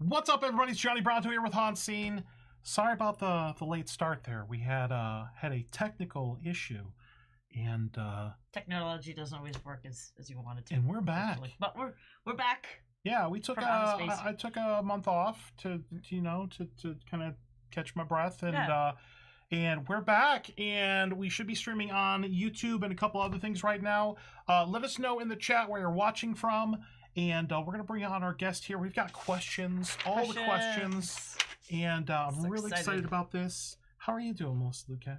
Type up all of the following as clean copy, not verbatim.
What's up, everybody? It's Johnny Bronto here with HauntScene. Sorry about the late start there. We had a technical issue, and technology doesn't always work as you want it to. And we're back. But we're back. Yeah, we took I took a month off to kind of catch my breath, and and we're back, and we should be streaming on YouTube and a couple other things right now. Let us know in the chat where you're watching from. And we're going to bring on our guest here. We've got questions, the questions. And I'm really excited about this. How are you doing, Melissa Luque?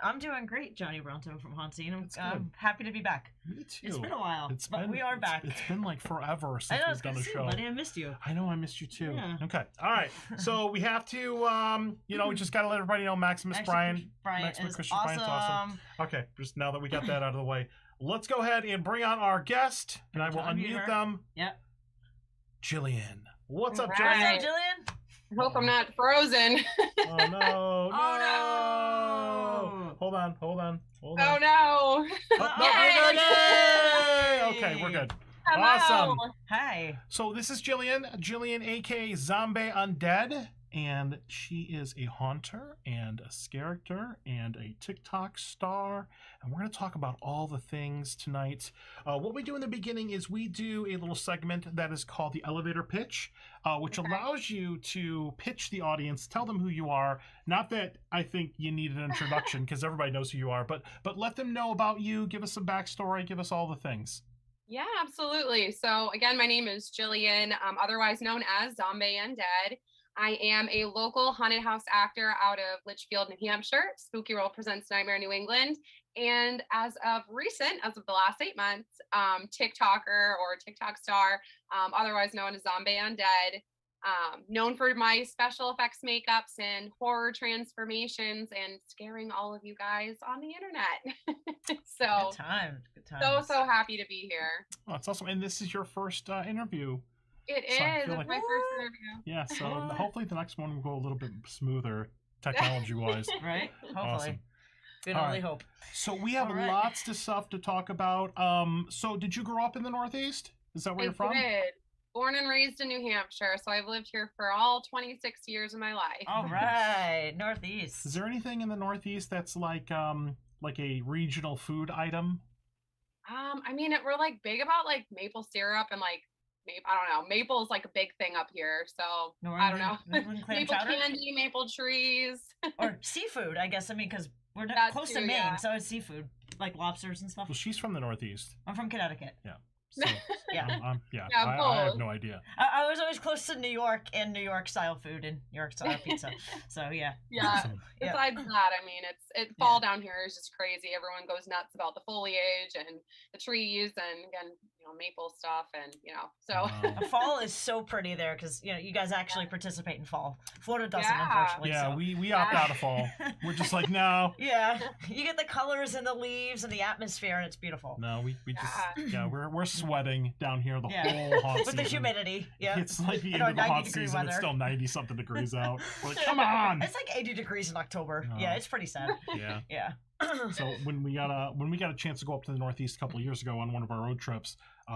I'm doing great, Johnny Bronto from HauntScene. I'm happy to be back. Me too. It's been a while, but we are back. It's been like forever since we've done a show. Buddy, I missed you. I know, I missed you too. Yeah. Okay, all right. So we have to, we just got to let everybody know Maximus Christian Brian's awesome. Okay, just now that we got that out of the way, let's go ahead and bring on our guest, and I will unmute them. Yep. Jillian. What's up, Jillian? Jillian? What's up, Jillian? I hope I'm not frozen. Oh no! Oh no! Hold on. Oh no! Oh, no, yay! Okay, we're good. Hello. Awesome. Hi. So this is Jillian, aka ZOMBAE Undead, and she is a haunter and a character and a TikTok star, and we're going to talk about all the things tonight. What we do in the beginning is we do a little segment that is called the elevator pitch, which allows you to pitch the audience, tell them who you are. Not that I think you need an introduction because everybody knows who you are, but let them know about you, give us some backstory, give us all the things. Yeah, absolutely. So again, my name is Jillian, otherwise known as ZOMBAE Undead. I am a local haunted house actor out of Litchfield, New Hampshire. Spooky World presents Nightmare New England. And as of the last 8 months, TikToker or TikTok star, otherwise known as ZOMBAE Undead. Known for my special effects makeups and horror transformations and scaring all of you guys on the internet. So Good time. So happy to be here. Oh, that's awesome. And this is your first interview. It So I is. feel It's like- my first interview. Yeah, so hopefully the next one will go a little bit smoother technology-wise. Right? Hopefully. Awesome. Can All only right. hope. So we have All right. lots of stuff to talk about. So did you grow up in the Northeast? Is that where you're from? I did. Born and raised in New Hampshire, so I've lived here for all 26 years of my life. All right. Northeast. Is there anything in the Northeast that's like a regional food item? I mean, we're like big about like maple syrup and like I don't know. Maple is like a big thing up here, so I don't know. New England clam Maple chowder? candy, maple trees. Or seafood, I guess. I mean, because we're not That close too, to Maine, yeah. so it's seafood, like lobsters and stuff. Well, she's from the Northeast. I'm from Connecticut. So, Yeah. I have no idea. I was always close to New York and New York style food and New York style pizza. So yeah. Yeah. Awesome. Besides that, I mean, fall down here is just crazy. Everyone goes nuts about the foliage and the trees, and again, maple stuff, and so. Wow. Fall is so pretty there because you guys actually participate in fall. Florida doesn't, Yeah. unfortunately. Yeah, so. we opt out of fall. We're just like, no. Yeah, you get the colors and the leaves and the atmosphere, and it's beautiful. No, we just we're sweating down here the Yeah. whole haunt With season. the humidity. Yeah. It's like the I end know, of the haunt 90-degree season. It's weather. still 90-something degrees out. We're like, come on. It's like 80 degrees in October. Oh. Yeah, it's pretty sad. Yeah. Yeah. So when we got a chance to go up to the Northeast a couple of years ago on one of our road trips,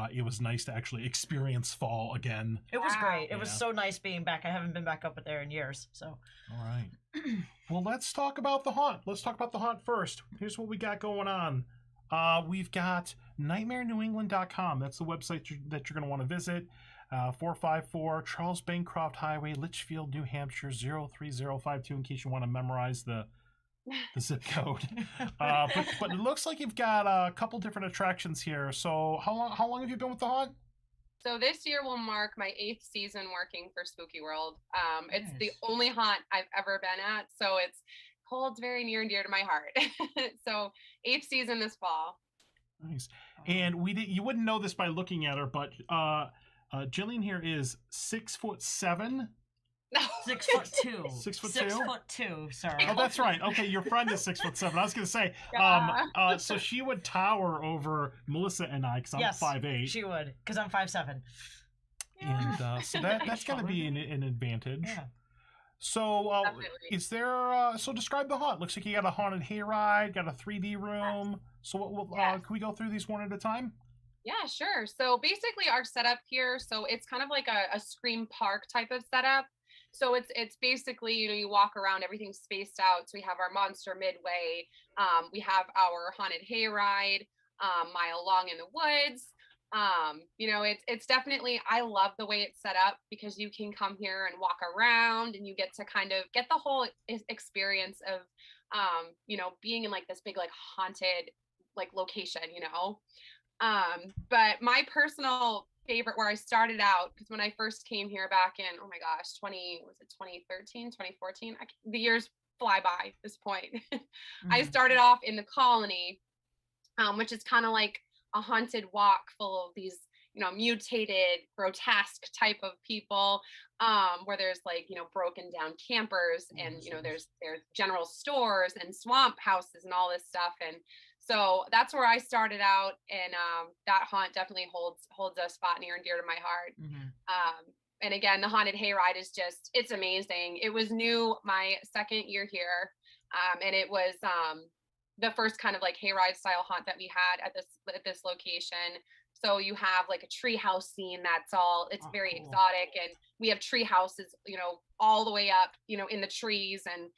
it was nice to actually experience fall again. It was great. It was Yeah. so nice being back. I haven't been back up there in years. So. All right. Well, let's talk about the haunt. Let's talk about the haunt first. Here's what we got going on. We've got nightmarenewengland.com. That's the website that you're going to want to visit. 454 Charles Bancroft Highway, Litchfield, New Hampshire 03052. In case you want to memorize the zip code. But it looks like you've got a couple different attractions here. So how long have you been with the haunt? So this year will mark my 8th season working for Spooky World. It's the Nice. only haunt I've ever been at, so it holds very near and dear to my heart. So 8th season this fall. Nice. And you wouldn't know this by looking at her, but Jillian here is 6'7". 6'2". 6'2"? 6'2". Sorry. Oh, that's right. Okay, your friend is 6'7". I was gonna say, so she would tower over Melissa and I because I'm Yes, 5'8". She would, because I'm 5'7". And so that's gonna be an advantage. Yeah. So Definitely. is there? So describe the haunt. Looks like you got a haunted hayride, got a 3D room. So what? Yes. Can we go through these one at a time? Yeah, sure. So basically our setup here, so it's kind of like a Scream Park type of setup. So it's basically, you walk around, everything's spaced out. So we have our monster midway, we have our haunted hayride, mile long in the woods. It's definitely, I love the way it's set up because you can come here and walk around and you get to kind of get the whole experience of being in like this big like haunted like location. But my personal favorite where I started out, because when I first came here back in, oh my gosh, 2013, 2014, the years fly by at this point. I started off in the colony, which is kind of like a haunted walk full of these, mutated, grotesque type of people, where there's like, broken down campers and, there's general stores and swamp houses and all this stuff. And so that's where I started out, and that haunt definitely holds a spot near and dear to my heart. And again, the haunted hayride is it's amazing. It was new my second year here, and it was the first kind of like hayride style haunt that we had at this location. So you have like a tree house scene it's very cool. Exotic, and we have tree houses, all the way up, in the trees, and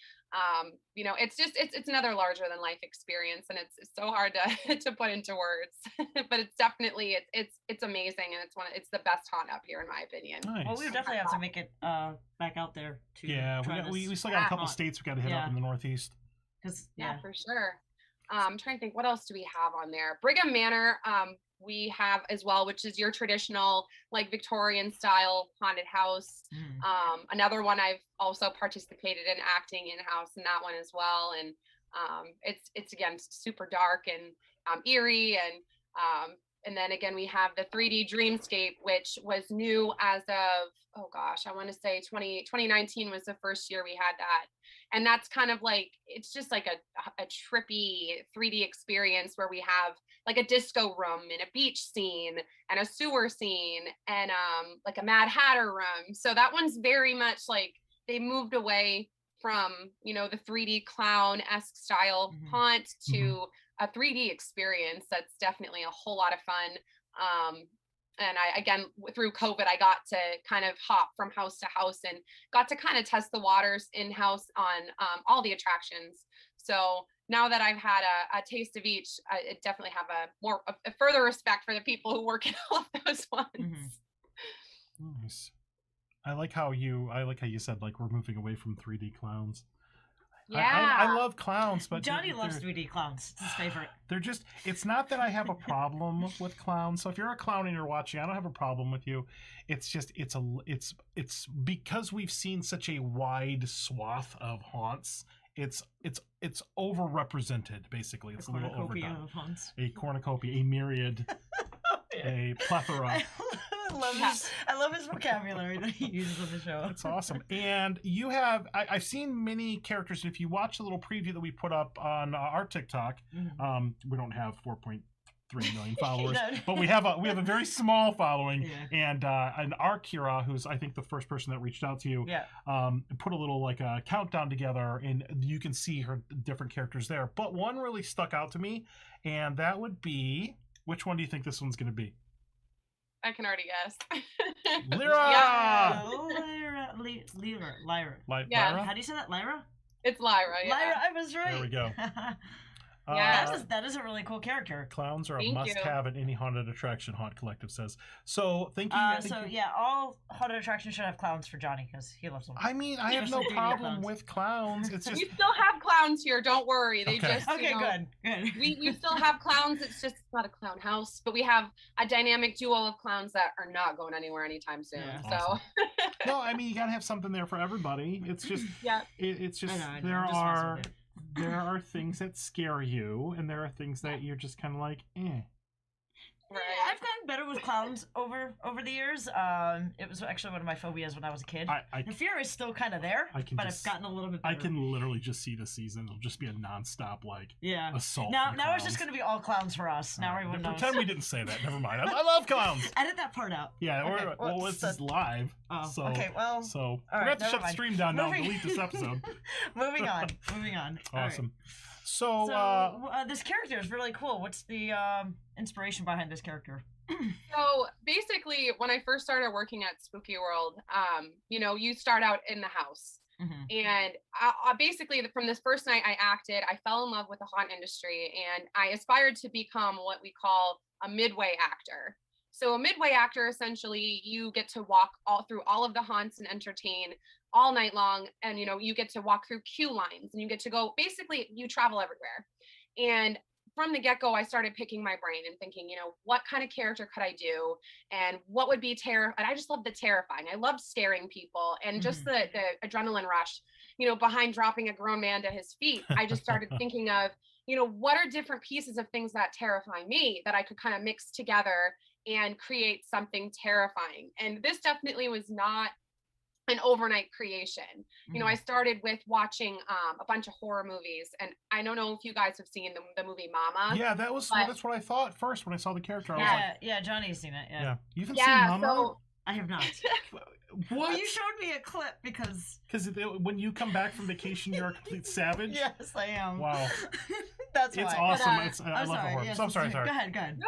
it's another larger than life experience, and it's so hard to put into words. But it's definitely it's amazing, and it's the best haunt up here in my opinion. Nice. Well, we definitely have to make it back out there too. Yeah, we still got a couple states we got to hit up in the Northeast. Yeah, for sure. I'm trying to think, what else do we have on there? Brigham Manor, we have as well, which is your traditional like Victorian style haunted house. Another one I've also participated in acting in house in that one as well. And it's again super dark and eerie, and then again we have the 3D Dreamscape, which was new as of, oh gosh, I want to say 2019 was the first year we had that. And that's kind of like, it's just like a trippy 3D experience where we have like a disco room and a beach scene and a sewer scene and like a Mad Hatter room. So that one's very much like they moved away from, the 3D clown-esque style haunt to a 3D experience that's definitely a whole lot of fun. And again, through COVID, I got to kind of hop from house to house and got to kind of test the waters in-house on all the attractions. So now that I've had a taste of each, I definitely have a further respect for the people who work in all of those ones. Nice. I like how you said like we're moving away from 3D clowns. Yeah, I love clowns, but Johnny loves 3D clowns. It's his favorite. It's not that I have a problem with clowns. So if you're a clown and you're watching, I don't have a problem with you. It's just it's because we've seen such a wide swath of haunts. It's overrepresented, basically. It's a little overdone. Of haunts. A cornucopia, a myriad, a plethora. I love his vocabulary that he uses on the show. That's awesome. And you have, I've seen many characters. If you watch the little preview that we put up on our TikTok, we don't have 4.3 million followers, but we have a very small following. And our Kira, who's I think the first person that reached out to you, put a little like a countdown together, and you can see her different characters there. But one really stuck out to me, and that would be, which one do you think this one's going to be? I can already guess. Lyra! Yeah. Lyra. Yeah. How do you say that? Lyra? It's Lyra, yeah. Lyra, I was right. There we go. That is a really cool character. Clowns are a must-have at any haunted attraction, Haunt Collective says. So, thank you. All haunted attractions should have clowns for Johnny because he loves them. I mean, I have no problem with clowns. It's just we still have clowns here. Don't worry. They okay. just good. We still have clowns. It's just not a clown house, but we have a dynamic duo of clowns that are not going anywhere anytime soon. Yeah. Awesome. No, I mean you gotta have something there for everybody. It's just it's just I know. There are things that scare you, and there are things that you're just kind of like, eh. Right. Yeah, I've gotten better with clowns over the years. It was actually one of my phobias when I was a kid. The fear is still kind of there, but I've gotten a little bit better. I can literally just see the season. It'll just be a nonstop assault. Now it's just going to be all clowns for us. Now everyone knows. Pretend we didn't say that. Never mind. I love clowns. Edit that part out. Yeah. This is live. Oh, so, okay. Well. So we're gonna have to shut the stream down now and delete this episode. Moving on. Awesome. So this character is really cool. What's the inspiration behind this character? So basically, when I first started working at Spooky World, you start out in the house. And basically, from this first night I acted, I fell in love with the haunt industry, and I aspired to become what we call a midway actor. So a midway actor, essentially, you get to walk all through all of the haunts and entertain all night long. And, you get to walk through queue lines, and you get to go, basically, you travel everywhere. And from the get-go, I started picking my brain and thinking, what kind of character could I do, and what would be and I just loved the terrifying. I loved scaring people, and just the adrenaline rush, behind dropping a grown man to his feet. I just started thinking of, what are different pieces of things that terrify me that I could kind of mix together and create something terrifying. And this definitely was not an overnight creation. I started with watching a bunch of horror movies, and I don't know if you guys have seen the movie Mama. Yeah, that's what I thought first when I saw the character. Yeah, Johnny's seen it. Yeah. You haven't seen Mama? So, I have not. Well, you showed me a clip because when you come back from vacation, you're a complete savage. Yes, I am. Wow. That's it's why. Awesome. But, I love horror. Yes, So I'm sorry. Go ahead. No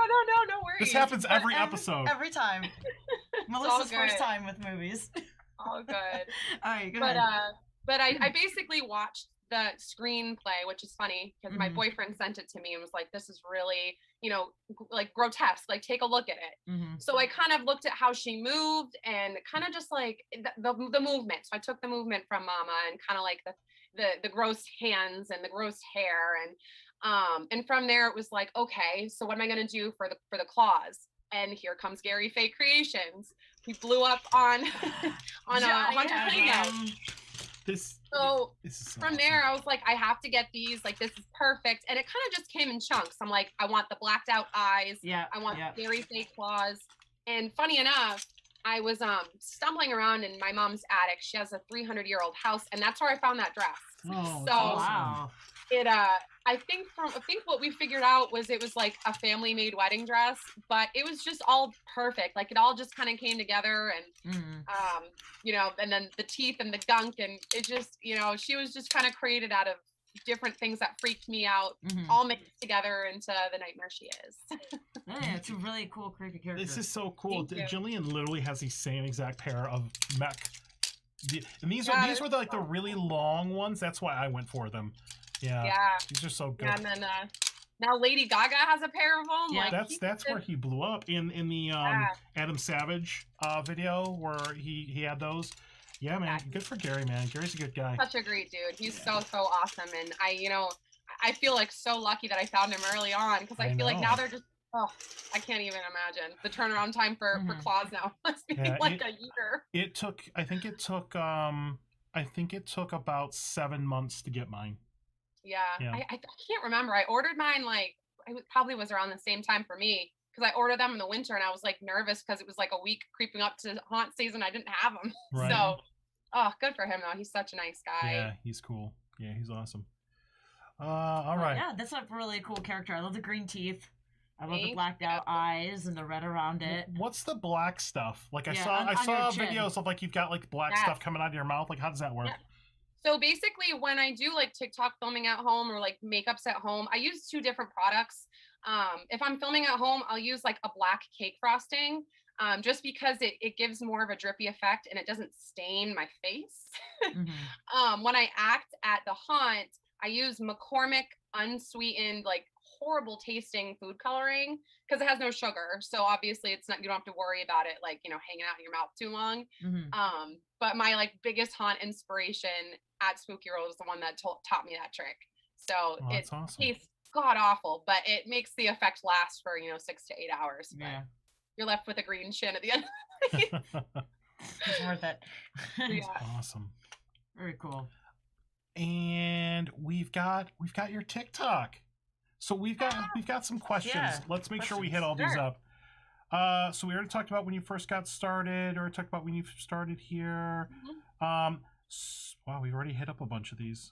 worries. This happens every episode. Every time. Melissa's first time with movies. All good. All right, go ahead. But I basically watched the screenplay, which is funny because my boyfriend sent it to me and was like, this is really, like grotesque, like take a look at it. So I kind of looked at how she moved and kind of just like the movement. So I took the movement from Mama and kind of like the gross hands and the gross hair. And from there it was like, okay, so what am I going to do for the claws? And here comes Gary Fake Creations. He blew up on a Haunted Hangout. So from there, I was like, I have to get these. Like, this is perfect. And it kind of just came in chunks. I'm like, I want the blacked out eyes. Yeah. I want Gary Fake claws. And funny enough, I was stumbling around in my mom's attic. She has a 300-year-old house, and that's where I found that dress. Oh, so wow. I think what we figured out was it was like a family-made wedding dress, but it was just all perfect. Like it all just kind of came together, and and then the teeth and the gunk, and it just, she was just kind of created out of different things that freaked me out, all mixed together into the nightmare she is. Yeah, it's a really cool, creepy character. This is so cool. Jillian literally has the same exact pair of mech. And these were the really long ones. That's why I went for them. Yeah. These are so good. Yeah, and then now Lady Gaga has a pair of them. Yeah, like, that's where he blew up in the Adam Savage video where he had those. Yeah, man, good for Gary, man. Gary's a good guy. Such a great dude. He's so awesome, and I feel like so lucky that I found him early on because I feel like now they're just I can't even imagine the turnaround time for claws now. Must be like a year. I think it took about 7 months to get mine. Yeah. I can't remember. I ordered mine it probably was around the same time for me because I ordered them in the winter and I was like nervous because it was like a week creeping up to haunt season. I didn't have them. Right. So, good for him though. He's such a nice guy. Yeah, he's cool. Yeah, he's awesome. All right. Yeah, that's a really cool character. I love the green teeth. I love the blacked out eyes and the red around it. What's the black stuff? Like I saw videos of like you've got like black stuff coming out of your mouth. Like how does that work? Yeah. So basically when I do like TikTok filming at home or like makeups at home, I use 2 different products. If I'm filming at home, I'll use like a black cake frosting just because it gives more of a drippy effect and it doesn't stain my face. When I act at the haunt, I use McCormick unsweetened, like horrible tasting food coloring because it has no sugar. So obviously it's not, you don't have to worry about it like, hanging out in your mouth too long. But my like biggest haunt inspiration at Spooky World is the one that taught me that trick. So it tastes god awful, but it makes the effect last for 6 to 8 hours. Yeah, you're left with a green chin at the end. It's worth it. That's awesome. Very cool. And we've got your TikTok. So we've got some questions. Yeah, let's make sure we hit all these up. So we already talked about when you first got started, or talked about when you started here. Wow, we've already hit up a bunch of these.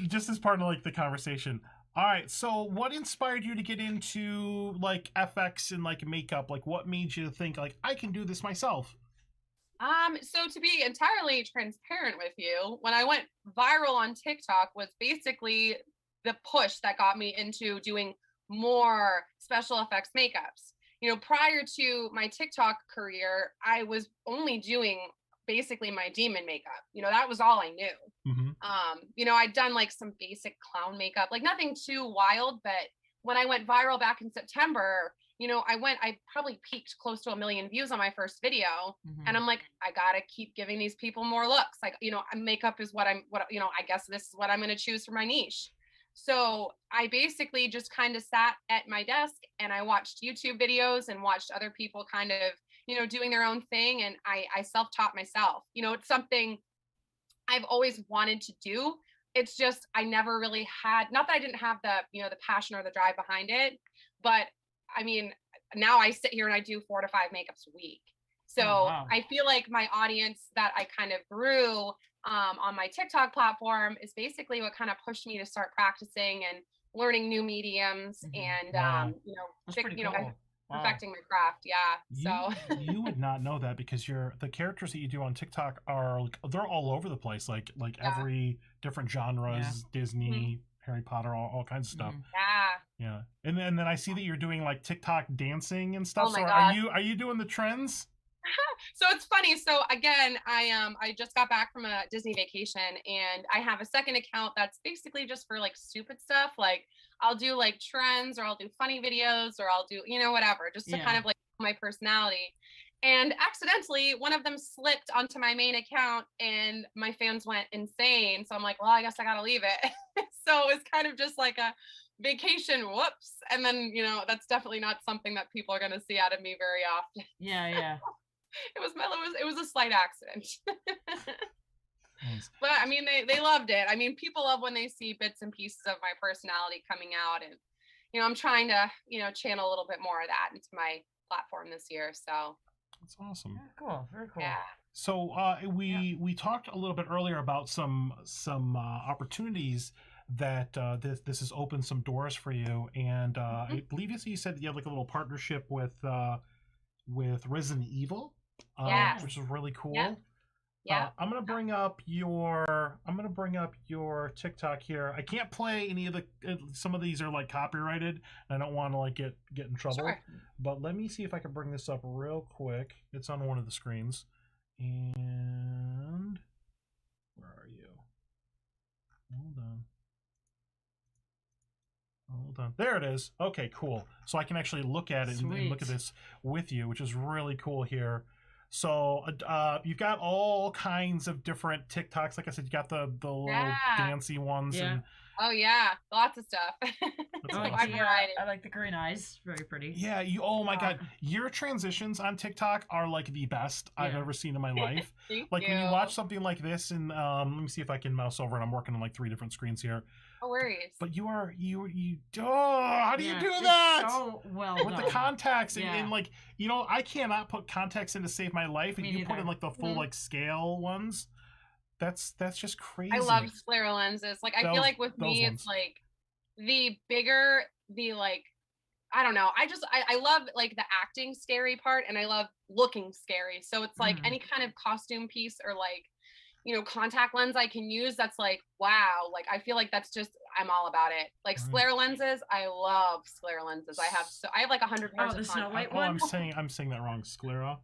Just as part of like the conversation. All right, so what inspired you to get into like FX and like makeup? Like what made you think like I can do this myself? So to be entirely transparent with you, when I went viral on TikTok was basically the push that got me into doing more special effects makeups. Prior to my TikTok career, I was only doing basically my demon makeup. That was all I knew. Mm-hmm. I'd done like some basic clown makeup, like nothing too wild, but when I went viral back in September, I probably peaked close to 1 million views on my first video. Mm-hmm. And I'm like, I gotta keep giving these people more looks. Like, makeup is I guess this is what I'm going to choose for my niche. So I basically just kind of sat at my desk and I watched YouTube videos and watched other people kind of, doing their own thing. And I self-taught myself. It's something I've always wanted to do. It's just, I never really had, not that I didn't have the, the passion or the drive behind it, but I mean, now I sit here and I do 4 to 5 makeups a week. So wow. I feel like my audience that I kind of grew on my TikTok platform is basically what kind of pushed me to start practicing and learning new mediums and, wow. Cool. Perfecting my craft. Yeah. You would not know that because the characters that you do on TikTok they're all over the place. Like every different genres, Disney, mm-hmm. Harry Potter, all kinds of stuff. Yeah. And then I see that you're doing like TikTok dancing and stuff. Oh my so God. are you doing the trends? So it's funny. So again, I just got back from a Disney vacation and I have a second account that's basically just for like stupid stuff. Like I'll do like trends or I'll do funny videos or I'll do, whatever, just to kind of like my personality. And accidentally, one of them slipped onto my main account and my fans went insane. So I'm like, well, I guess I got to leave it. So it's kind of just like a vacation, whoops. And then, that's definitely not something that people are going to see out of me very often. Yeah. It was a slight accident. But I mean, they loved it. I mean, people love when they see bits and pieces of my personality coming out, and I'm trying to channel a little bit more of that into my platform this year. So that's awesome. Yeah, cool. Very cool. Yeah. So we talked a little bit earlier about some opportunities that this has opened some doors for you, and mm-hmm. I believe you said that you had like a little partnership with Resident Evil, which is really cool. Yeah. I'm gonna bring up your TikTok here. I can't play any of some of these are like copyrighted, and I don't want to like get in trouble. Sure. But let me see if I can bring this up real quick. It's on one of the screens, and where are you? Hold on. There it is. Okay, cool. So I can actually look at it and look at this with you, which is really cool here. So you've got all kinds of different TikToks. Like I said, you got the little dancey ones. Yeah. And oh yeah, lots of stuff. I like the green eyes. Very pretty. Yeah. Oh my God, your transitions on TikTok are like the best I've ever seen in my life. Like when you watch something like this, and let me see if I can mouse over. And I'm working on like 3 different screens here. No worries. But you how do you do that? So well with the contacts and like I cannot put contacts in to save my life, and you put in like the full like scale ones. That's just crazy. I love sclera lenses. Like I feel like with me it's like the bigger the like I don't know. I love like the acting scary part, and I love looking scary. So it's like any kind of costume piece or like contact lens I can use that's like, wow, like I feel like that's just, I'm all about it. Like sclera lenses, I love sclera lenses. I have like 100 pairs of Snow White one. I'm saying that wrong. Sclera?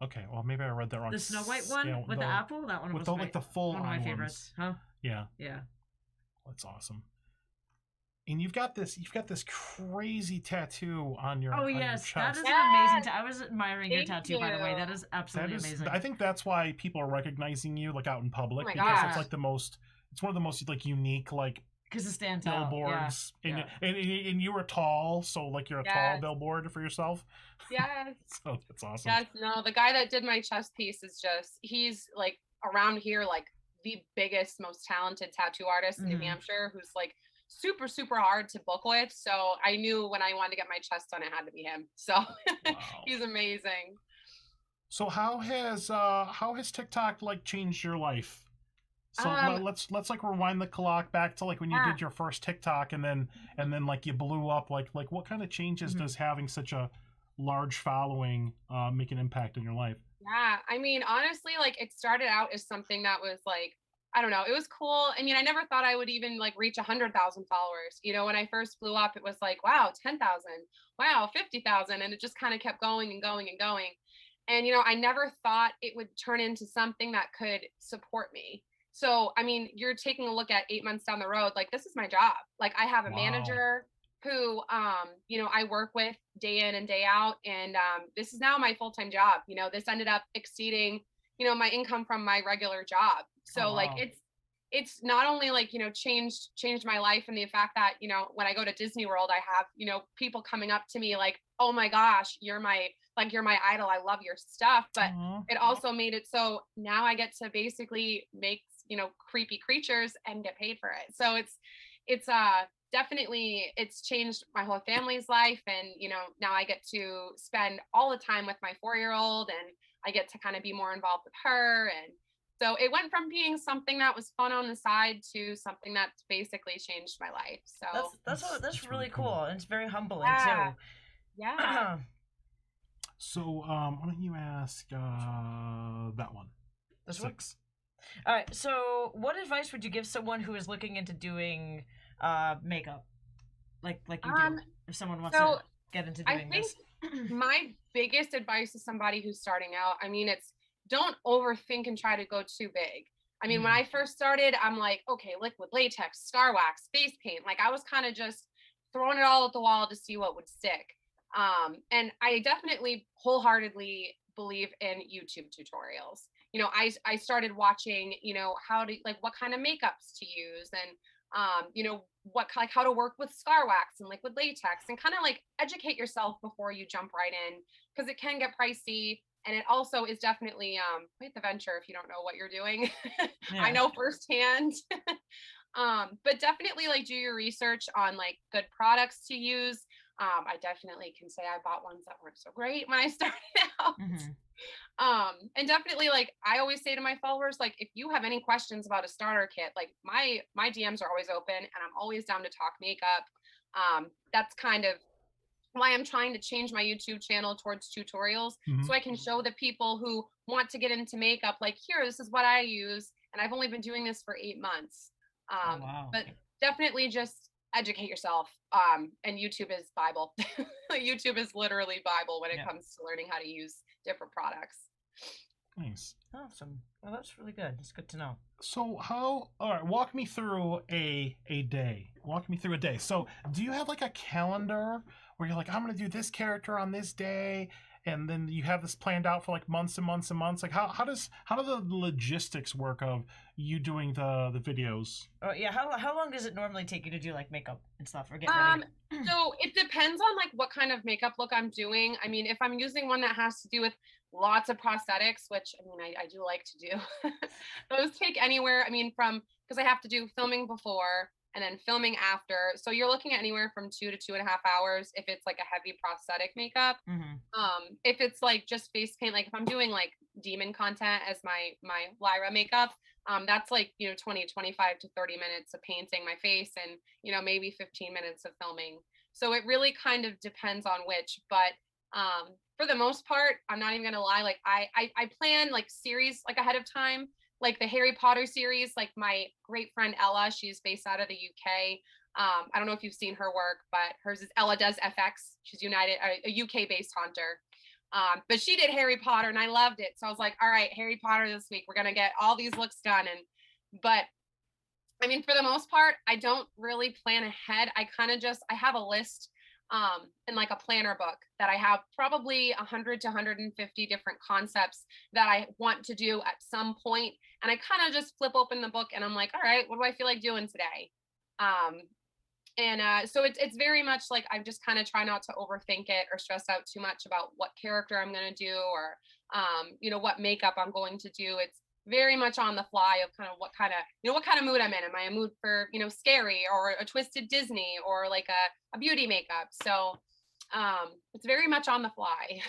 Okay, well maybe I read that wrong. The Snow White one with the apple? That one was like the full one of my favorites. Huh? Yeah. Yeah. That's awesome. And you've got this crazy tattoo on your Oh yes, chest. that is an amazing I was admiring your tattoo, by the way. That is absolutely amazing. I think that's why people are recognizing you like out in public, because it's like it's one of the most like unique like because it stands billboards. out. And you were tall, so like you're a tall billboard for yourself. Yes. So that's awesome. Yes, no, the guy that did my chest piece is he's like around here like the biggest, most talented tattoo artist in New Hampshire, who's like super, super hard to book with. So I knew when I wanted to get my chest done, it had to be him. So he's amazing. So how has TikTok like changed your life? So let's like rewind the clock back to like when you did your first TikTok and then like you blew up. Like what kind of changes does having such a large following make an impact in your life? Yeah, I mean, honestly, like it started out as something that was like I don't know. It was cool. I mean, I never thought I would even like reach 100,000 followers. You know, when I first blew up, it was like, wow, 10,000, wow, 50,000. And it just kind of kept going and going and going. And, you know, I never thought it would turn into something that could support me. So, I mean, you're taking a look at 8 months down the road, like this is my job. Like I have a manager who, you know, I work with day in and day out. And this is now my full-time job. You know, this ended up exceeding, you know, my income from my regular job. So like it's not only like, you know, changed my life and the fact that, you know, when I go to Disney World, I have, you know, people coming up to me like, oh my gosh, you're my idol. I love your stuff. But it also made it so now I get to basically make, you know, creepy creatures and get paid for it. So it's definitely, it's changed my whole family's life. And, you know, now I get to spend all the time with my 4-year-old and I get to kind of be more involved with her. And so it went from being something that was fun on the side to something that's basically changed my life. So that's really cool. And it's very humbling too. Yeah. So why don't you ask that one? This 6. All right. So what advice would you give someone who is looking into doing makeup, like you do? If someone wants to get into doing this. My biggest advice to somebody who's starting out, I mean, it's don't overthink and try to go too big. I mean, when I first started, I'm like, okay, liquid latex, scar wax, face paint. Like I was kind of just throwing it all at the wall to see what would stick. And I definitely wholeheartely believe in YouTube tutorials. You know, I started watching, you know, what kind of makeups to use and, you know, how to work with scar wax and liquid latex and kind of like educate yourself before you jump right in because it can get pricey. And it also is definitely quite the venture if you don't know what you're doing. I know firsthand. But definitely like do your research on like good products to use. I definitely can say I bought ones that weren't so great when I started out. And definitely like I always say to my followers, like if you have any questions about a starter kit, like my DMs are always open and I'm always down to talk makeup. That's kind of why I'm trying to change my YouTube channel towards tutorials so I can show the people who want to get into makeup, like here, this is what I use. And I've only been doing this for 8 months. But definitely just educate yourself. And YouTube is Bible. YouTube is literally Bible when it comes to learning how to use different products. Nice. Awesome. Well, that's really good. It's good to know. So all right, walk me through a day. Walk me through a day. So do you have like a calendar where you're like, I'm going to do this character on this day, and then you have this planned out for like months and months and months? Like how do the logistics work of you doing the videos? Oh yeah, how long does it normally take you to do like makeup and stuff or get ready? So it depends on like what kind of makeup look I'm doing. I mean, if I'm using one that has to do with lots of prosthetics, which I mean I do like to do, those take anywhere. I mean, because I have to do filming before and then filming after. So you're looking at anywhere from 2 to 2.5 hours if it's like a heavy prosthetic makeup. If it's like just face paint, like if I'm doing like demon content as my Lyra makeup, that's like, you know, 20, 25 to 30 minutes of painting my face and, you know, maybe 15 minutes of filming. So it really kind of depends on which, but for the most part, I'm not even gonna lie, like I plan like series like ahead of time. Like the Harry Potter series, like my great friend Ella, she's based out of the UK. I don't know if you've seen her work, but hers is Ella Does FX. She's a UK based haunter. But she did Harry Potter and I loved it. So I was like, all right, Harry Potter this week, we're going to get all these looks done. But I mean, for the most part, I don't really plan ahead. I have a list in like a planner book that I have probably 100 to 150 different concepts that I want to do at some point. And I kind of just flip open the book and I'm like, all right, what do I feel like doing today? So it's very much like I just kind of try not to overthink it or stress out too much about what character I'm going to do or, you know, what makeup I'm going to do. It's very much on the fly of kind of what kind of mood I'm in. Am I in a mood for, you know, scary or a twisted Disney or like a beauty makeup? So it's very much on the fly.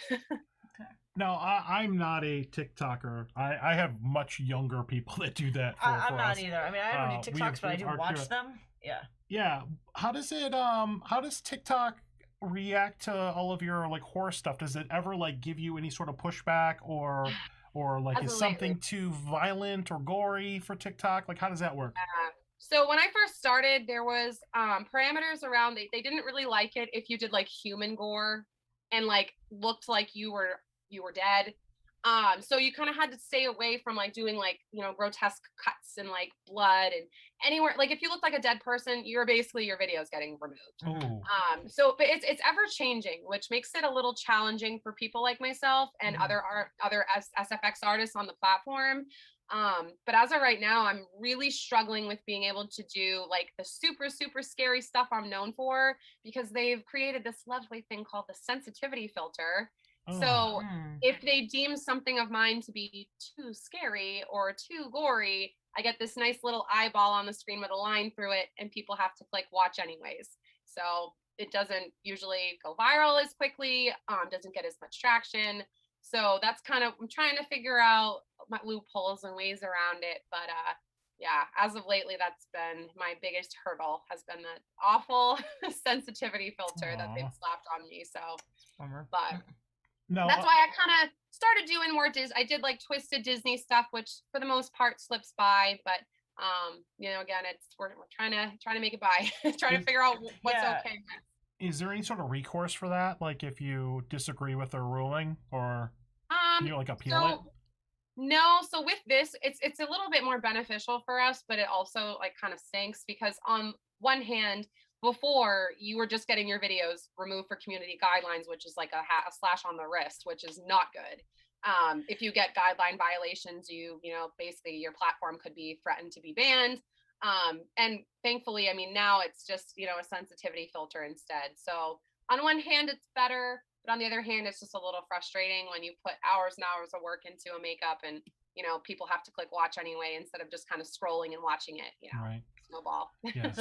No, I'm not a TikToker. I have much younger people that do that for I'm not us. either. I mean, I don't do TikToks, but I do watch them. Yeah. Yeah. How does TikTok react to all of your like horror stuff? Does it ever like give you any sort of pushback or or like is something too violent or gory for TikTok? Like, how does that work? So when I first started, there was parameters around. They didn't really like it if you did like human gore and like looked like you were dead. So you kind of had to stay away from like doing like, you know, grotesque cuts and like blood and anywhere. Like if you look like a dead person, you're basically, your video is getting removed. Ooh. So but it's ever changing, which makes it a little challenging for people like myself and other SFX artists on the platform. But as of right now, I'm really struggling with being able to do like the super, super scary stuff I'm known for, because they've created this lovely thing called the sensitivity filter. So if they deem something of mine to be too scary or too gory, I get this nice little eyeball on the screen with a line through it, and people have to click watch anyways. So it doesn't usually go viral as quickly, doesn't get as much traction. So that's kind of, I'm trying to figure out my loopholes and ways around it. But yeah, as of lately, that's been my biggest hurdle, has been that awful sensitivity filter that they've slapped on me. So, but no, that's why I kind of started doing more I did like twisted Disney stuff, which for the most part slips by. But you know, again, we're trying to make it by, trying to figure out what's okay. Is there any sort of recourse for that? Like if you disagree with their ruling, or can you like appeal it? No, so with this, it's a little bit more beneficial for us, but it also like kind of stinks, because on one hand, before you were just getting your videos removed for community guidelines, which is like a slash on the wrist, which is not good. If you get guideline violations, you know, basically your platform could be threatened to be banned. And thankfully, I mean, now it's just, you know, a sensitivity filter instead. So on one hand, it's better, but on the other hand, it's just a little frustrating when you put hours and hours of work into a makeup and, you know, people have to click watch anyway, instead of just kind of scrolling and watching it, you know. Right. Snowball. Yeah,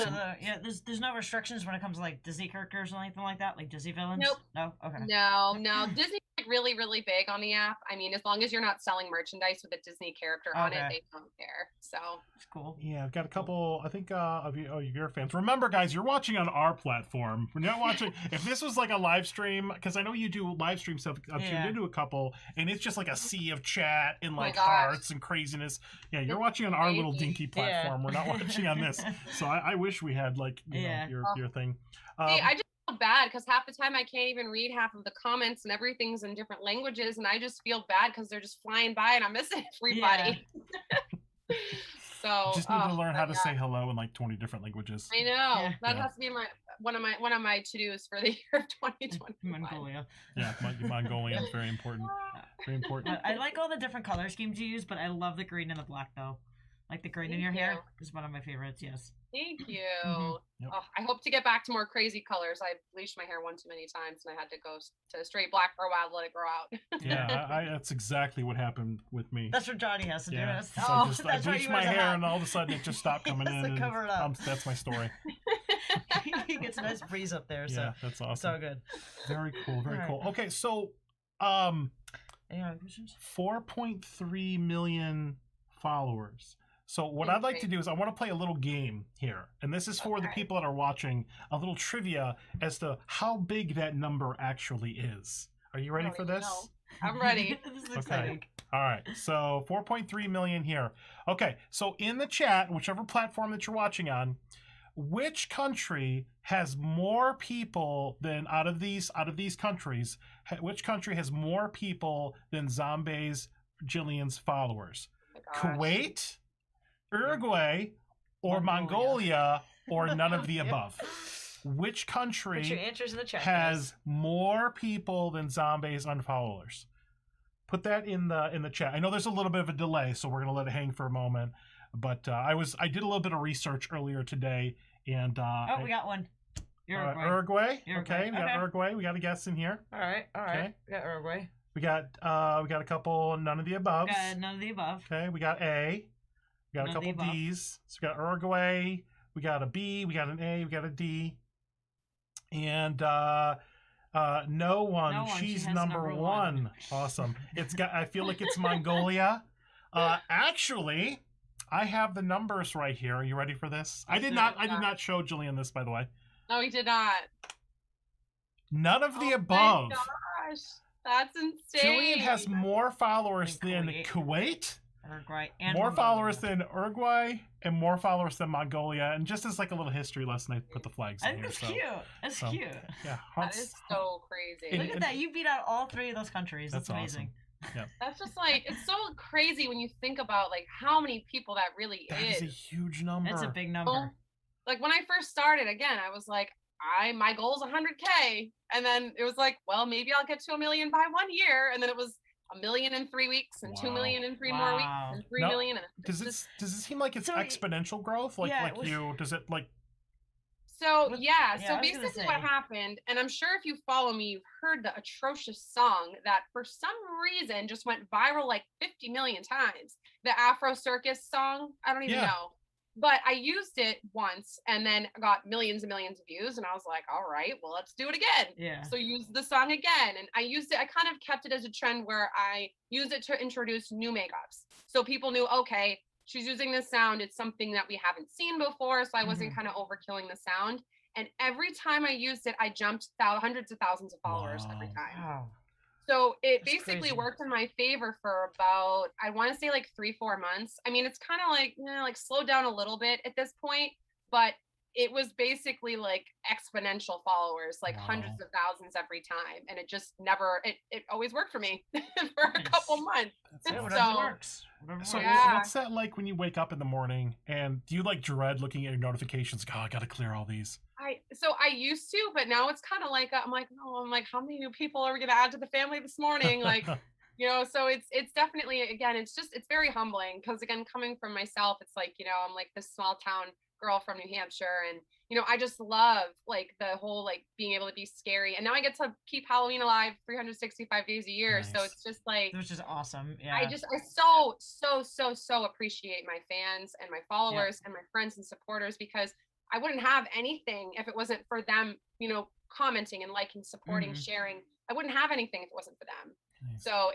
there's no restrictions when it comes to like Disney characters or anything like that, like Disney villains? Nope. No? Okay. No. Disney's like really, really big on the app. I mean, as long as you're not selling merchandise with a Disney character on it, they don't care. So it's cool. Yeah, I've got a couple, I think, of your fans. Remember, guys, you're watching on our platform. We're not watching. If this was like a live stream, because I know you do live stream stuff. I've tuned into a couple, and it's just like a sea of chat and like hearts and craziness. Yeah, you're watching on our little dinky platform. We're not watching on this. So I wish we had like you know, your thing. See, I just feel bad because half the time I can't even read half of the comments and everything's in different languages, and I just feel bad because they're just flying by and I'm missing everybody. So just need to learn how to say hello in like 20 different languages. I know that has to be one of my to-dos for the year of 2020. Mongolia. Yeah, Mongolian is very important. Very important. I like all the different color schemes you use, but I love the green and the black though. Like the green in your hair is one of my favorites. Yes. Thank you. Yep. Oh, I hope to get back to more crazy colors. I bleached my hair one too many times, and I had to go to straight black for a while to let it grow out. Yeah, that's exactly what happened with me. That's what Johnny has to do. I bleached my hair, and all of a sudden it just stopped coming in. And cover it up. That's my story. He gets a nice breeze up there. So yeah, that's awesome. So good. Very cool. Very cool. Okay, so 4.3 million followers. So what I'd like to do is I want to play a little game here. And this is for the people that are watching, a little trivia as to how big that number actually is. Are you ready for this? No. I'm ready. This is exciting. All right. So 4.3 million here. Okay. So in the chat, whichever platform that you're watching on, which country has more people than out of these countries, which country has more people than ZOMBAE's Jillian's followers? Kuwait, Uruguay, or Mongolia, or none of the above? Which country Put your answers in the chat, has more people than ZOMBAE's unfollowers? Put that in the chat. I know there's a little bit of a delay, so we're gonna let it hang for a moment. But I did a little bit of research earlier today, and we got one. Uruguay. Okay, we got Uruguay. We got a guess in here. All right. Okay. We got Uruguay. We got a couple none of the above. None of the above. Okay, we got A. We got a couple D's. So we got Uruguay. We got a B. We got an A. We got a D. And no one. She's number one. Awesome. I feel like it's Mongolia. Actually, I have the numbers right here. Are you ready for this? I did not show Jillian this, by the way. No, he did not. None of the above. My gosh. That's insane. Jillian has more followers than Kuwait. Uruguay, and more Mongolia. followers than Uruguay, and more followers than Mongolia. And just as like a little history lesson, I put the flags in here. That's cute. That's cute. Yeah, that is so crazy. Look at that. You beat out all 3 of those countries. That's amazing. Awesome. Yeah. That's just like, it's so crazy when you think about like how many people that really That is a huge number. It's a big number. Well, like when I first started, again, I was like, my goal is 100K. And then it was like, well, maybe I'll get to 1 million by 1 year. And then it was 1 million in 3 weeks and 2 million in 3 more weeks and 3 million. And does it seem like it's exponential growth? Like, does it like? So so basically what happened, and I'm sure if you follow me, you've heard the atrocious song that for some reason just went viral like 50 million times. The Afro Circus song. I don't even know. But I used it once and then got millions and millions of views. And I was like, all right, well, let's do it again. Yeah. So use the song again. And I used it. I kind of kept it as a trend where I used it to introduce new makeups. So people knew, okay, she's using this sound. It's something that we haven't seen before. So I wasn't kind of overkilling the sound. And every time I used it, I jumped hundreds of thousands of followers every time. Wow. So it basically worked in my favor for about, I want to say like 3-4 months. I mean, it's kind of like, like slowed down a little bit at this point, but it was basically like exponential followers, like hundreds of thousands every time. And it just never, it always worked for me for a couple months. Whatever works. So what's that like when you wake up in the morning and do you like dread looking at your notifications? God, I got to clear all these. I used to, but now it's kind of like, I'm like, how many new people are we going to add to the family this morning? Like, so it's definitely, again, it's very humbling because again, coming from myself, it's like, I'm like this small town girl from New Hampshire. And, I just love like the whole, like being able to be scary. And now I get to keep Halloween alive 365 days a year. Nice. So it's just like, which is awesome. Yeah. I so appreciate my fans and my followers and my friends and supporters because I wouldn't have anything if it wasn't for them, commenting and liking, supporting, sharing. I wouldn't have anything if it wasn't for them. Nice. So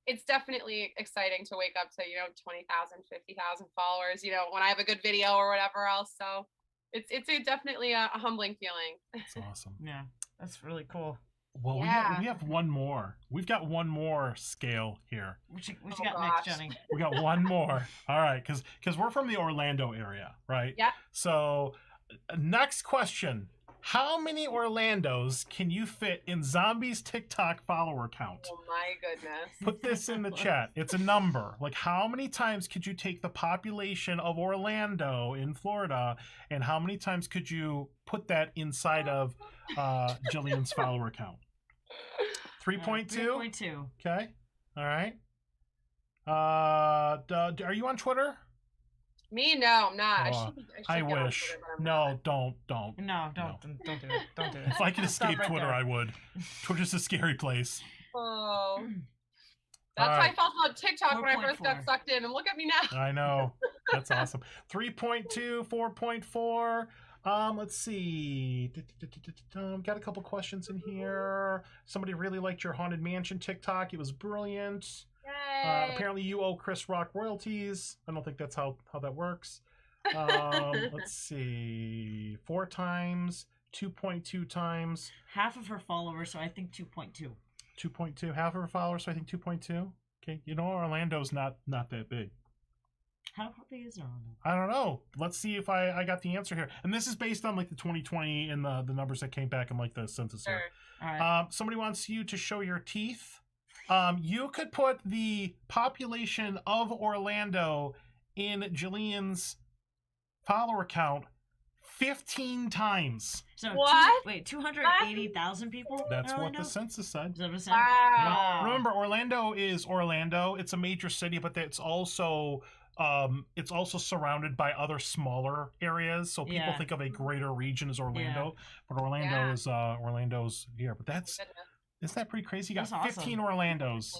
it's definitely exciting to wake up to, 20,000, 50,000 followers, when I have a good video or whatever else. So it's definitely a humbling feeling. That's awesome. Yeah, that's really cool. Well, we have one more. We've got one more scale here. What you got next, Jenny? We got one more. All right, because we're from the Orlando area, right? Yeah. So, next question. How many Orlandos can you fit in Zombie's TikTok follower count? Oh my goodness. Put this in the chat. It's a number. Like how many times could you take the population of Orlando in Florida and how many times could you put that inside of Jillian's follower count? 3.2? 3.2. Okay. All right. Are you on Twitter? Me? No, I'm not. Oh, I wish. No, don't. No, don't do it. Don't do it. If I could escape Twitter, I would. Twitter's a scary place. Oh. That's how I felt about TikTok when I first got sucked in, and look at me now. I know. That's awesome. 3.2, 4.4. Let's see. Got a couple questions in here. Somebody really liked your Haunted Mansion TikTok. It was brilliant. Apparently you owe Chris Rock royalties. I don't think that's how that works. Let's see. 4 times, 2.2 times. Half of her followers, so I think 2.2. 2.2. Half of her followers, so I think 2.2. Okay, Orlando's not that big. How big is Orlando? I don't know. Let's see if I got the answer here. And this is based on like the 2020 and the numbers that came back in like the census here. All right. Somebody wants you to show your teeth. You could put the population of Orlando in Jillian's follower count 15 times. So what? 280,000 people? That's what the census said. Is that what it said? Wow. Remember, Orlando is Orlando. It's a major city, but it's also surrounded by other smaller areas. So people think of a greater region as Orlando, but Orlando's here. But isn't that pretty crazy? You got 15 awesome. Orlandos.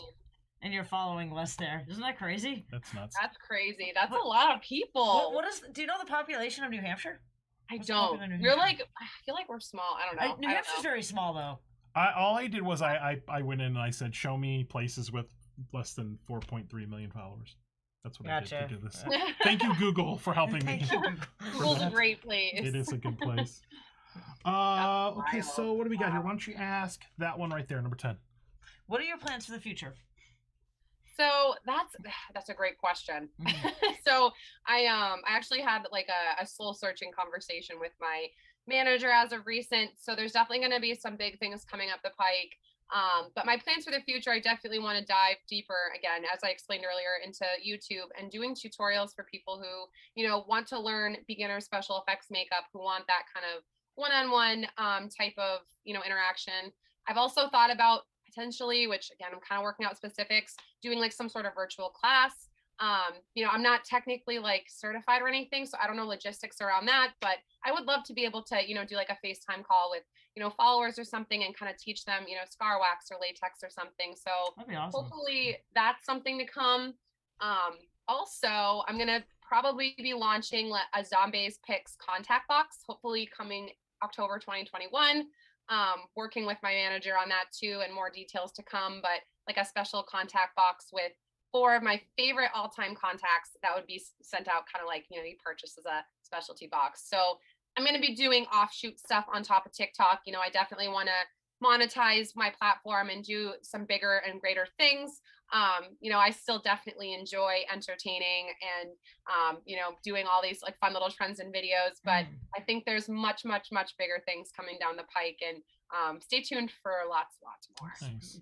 And you're following less there. Isn't that crazy? That's nuts. That's crazy. That's a lot of people. Do you know the population of New Hampshire? I don't. You're like, I feel like we're small. I don't know. New Hampshire's very small though. All I did was I went in and I said, show me places with less than 4.3 million followers. That's what I did to do this. Thank you, Google, for helping me. Google's a great place. It is a good place. Okay, so what do we got here? Why don't you ask that one right there, number 10? What are your plans for the future? So that's a great question. So I actually had like a soul searching conversation with my manager as of recent. So there's definitely going to be some big things coming up the pike. But my plans for the future, I definitely want to dive deeper again, as I explained earlier, into YouTube and doing tutorials for people who, you know, want to learn beginner special effects makeup, who want that kind of one-on-one type of, you know, interaction. I've also thought about potentially, which again, I'm kind of working out specifics, doing like some sort of virtual class. You know, I'm not technically like certified or anything, so I don't know logistics around that, but I would love to be able to, you know, do like a FaceTime call with, you know, followers or something and kind of teach them, you know, scar wax or latex or something. So that'd be awesome. Hopefully that's something to come. Also, I'm going to probably be launching a ZOMBAE's Picks contact box, hopefully coming October 2021. Working with my manager on that too, and more details to come, but like a special contact box with 4 of my favorite all-time contacts that would be sent out kind of like, you know, you purchase as a specialty box. So I'm going to be doing offshoot stuff on top of TikTok. You know, I definitely want to monetize my platform and do some bigger and greater things. You know, I still definitely enjoy entertaining and, you know, doing all these like fun little trends and videos, but I think there's much, much, much bigger things coming down the pike, and stay tuned for lots more. Nice.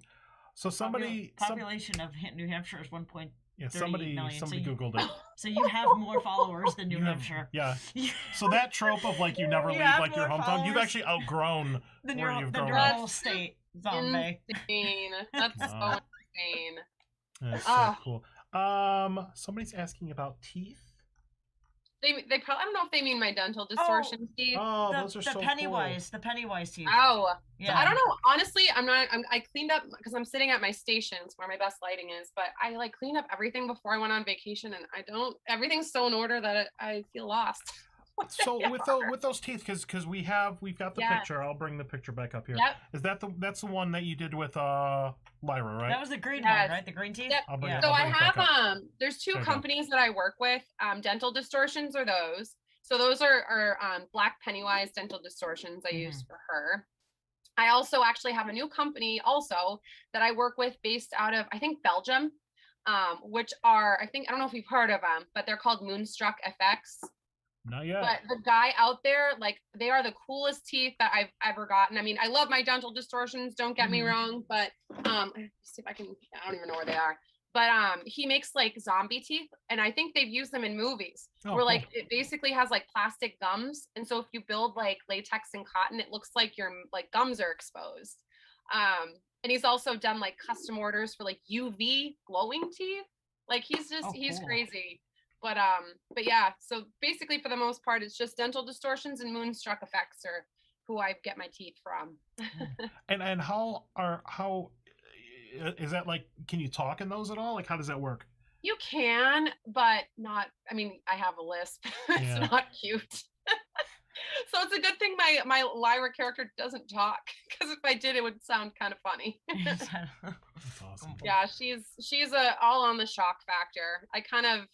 So population of New Hampshire is 1.3 somebody million. Googled it. So you have more followers than New Hampshire. Yeah. So that trope of like you never leave like your hometown, you've actually outgrown where you've grown up. Whole state, ZOMBAE. Insane. That's so insane. That's so cool. Somebody's asking about teeth. They probably, I don't know if they mean my dental distortion teeth. Oh, those are so Pennywise, cool. the Pennywise teeth. Oh, yeah. So I don't know. Honestly, I cleaned up because I'm sitting at my stations where my best lighting is, but I like cleaned up everything before I went on vacation, and everyth's so in order that I feel lost. So with those teeth, because we've got the picture. I'll bring the picture back up here. Yep. Is that's the one that you did with Lyra, right? That was the green one, right? The green teeth. Yep. So I have there's 2 companies that I work with. Dental distortions are those. So those are Black Pennywise dental distortions I use for her. I also actually have a new company also that I work with based out of, I think, Belgium, which are, I don't know if you've heard of them, but they're called Moonstruck FX. Not yet. But the guy out there, like, they are the coolest teeth that I've ever gotten. I mean, I love my dental distortions, don't get me wrong, but see if I can, I don't even know where they are. But he makes like zombie teeth, and I think they've used them in movies where like it basically has like plastic gums, and so if you build like latex and cotton, it looks like your like gums are exposed. And he's also done like custom orders for like UV glowing teeth. Like he's crazy. But yeah, so basically for the most part, it's just dental distortions and Moonstruck effects are who I get my teeth from. and how is that like, can you talk in those at all? Like, how does that work? You can, but not, I mean, I have a lisp. It's not cute. So it's a good thing my Lyra character doesn't talk, because if I did, it would sound kind of funny. That's awesome. Yeah, she's all on the shock factor. I kind of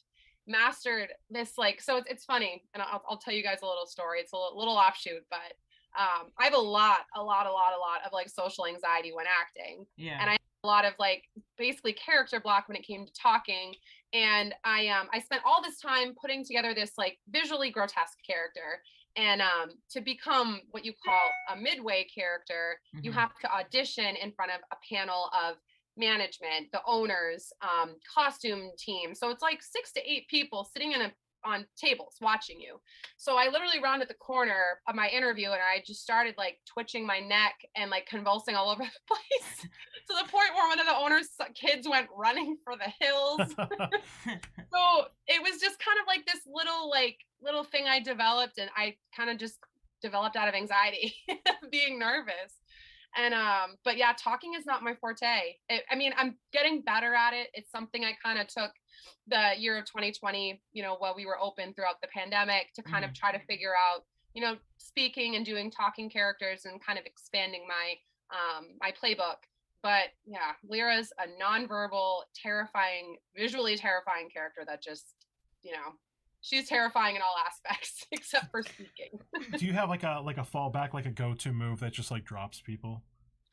mastered this, like, so it's funny, and I'll tell you guys a little story. It's a little offshoot, but I have a lot of like social anxiety when acting. Yeah. And I had a lot of like basically character block when it came to talking. And I spent all this time putting together this like visually grotesque character. And to become what you call a midway character, you have to audition in front of a panel of management, the owners, costume team. So it's like 6 to 8 people sitting on tables watching you. So I literally rounded the corner of my interview, and I just started like twitching my neck and like convulsing all over the place, to the point where one of the owner's kids went running for the hills. So it was just kind of like this little thing I developed, and I kind of just developed out of anxiety, being nervous. And but yeah, talking is not my forte. I mean, I'm getting better at it. It's something I kind of took the year of 2020, you know, while we were open throughout the pandemic, to kind of try to figure out, you know, speaking and doing talking characters and kind of expanding my my playbook. But yeah, Lyra's a nonverbal, visually terrifying character that just, you know, she's terrifying in all aspects except for speaking. Do you have like a fallback, like a go-to move that just like drops people?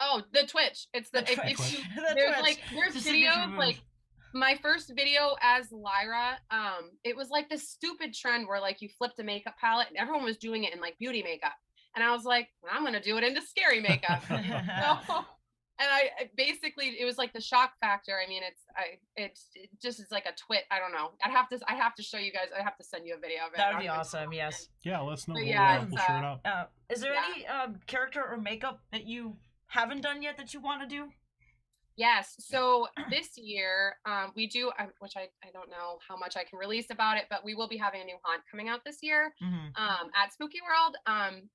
Oh, the Twitch. It's the Twitch. there's videos like my first video as Lyra. It was like this stupid trend where like you flipped a makeup palette and everyone was doing it in like beauty makeup, and I was like, well, I'm gonna do it into scary makeup. And I basically, it was like the shock factor. I mean, it just is like a twit. I don't know. I have to show you guys. I have to send you a video of it. That would be awesome. Yes. Yeah, let us know. We'll share it out. Is there any character or makeup that you haven't done yet that you want to do? Yes. So this year, we do, which I don't know how much I can release about it, but we will be having a new haunt coming out this year at Spooky World,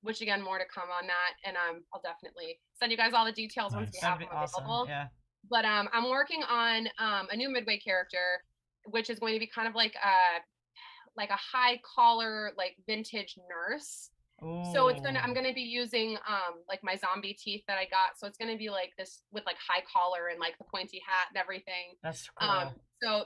which again, more to come on that. And I'll definitely send you guys all the details once we have them available. Yeah. But I'm working on a new Midway character, which is going to be kind of like a high collar, like vintage nurse. Ooh. So I'm gonna be using like my zombie teeth that I got. So it's gonna be like this with like high collar and like the pointy hat and everything. That's cool. So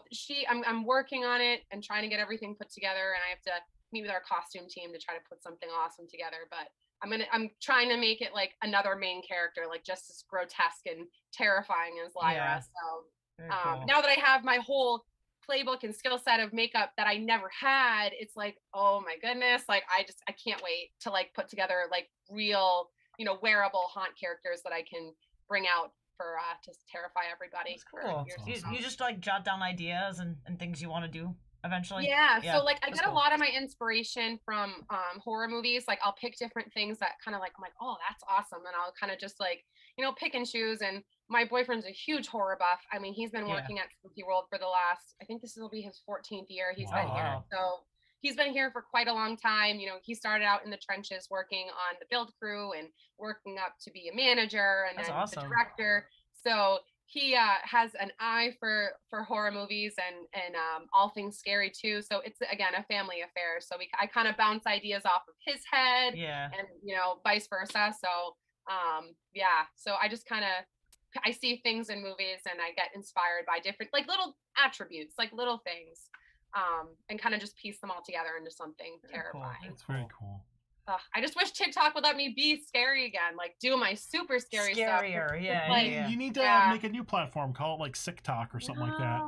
I'm working on it and trying to get everything put together, and I have to meet with our costume team to try to put something awesome together. But I'm trying to make it like another main character, like just as grotesque and terrifying as Lyra. Yeah. So cool. Now that I have my whole playbook and skill set of makeup that I never had, it's like, oh my goodness, like I can't wait to like put together like real, wearable haunt characters that I can bring out for to terrify everybody. That's cool. You just like jot down ideas and things you want to do eventually. Yeah, so like I get a lot of my inspiration from horror movies. Like I'll pick different things that kind of like I'm like, oh, that's awesome, and I'll kind of just like pick and choose. And my boyfriend's a huge horror buff. I mean, he's been working at Spooky World for the last, I think this will be his 14th year he's been here. So he's been here for quite a long time. He started out in the trenches working on the build crew and working up to be a manager and then the director. So he has an eye for horror movies and all things scary too. So it's again a family affair. So I kind of bounce ideas off of his head, and vice versa. So so I just kind of I see things in movies and I get inspired by different like little attributes, like little things, and kind of just piece them all together into something terrifying. Cool. That's very cool. I just wish TikTok would let me be scary again, like do my super scary stuff. You need to make a new platform, call it like SickTok or something like that.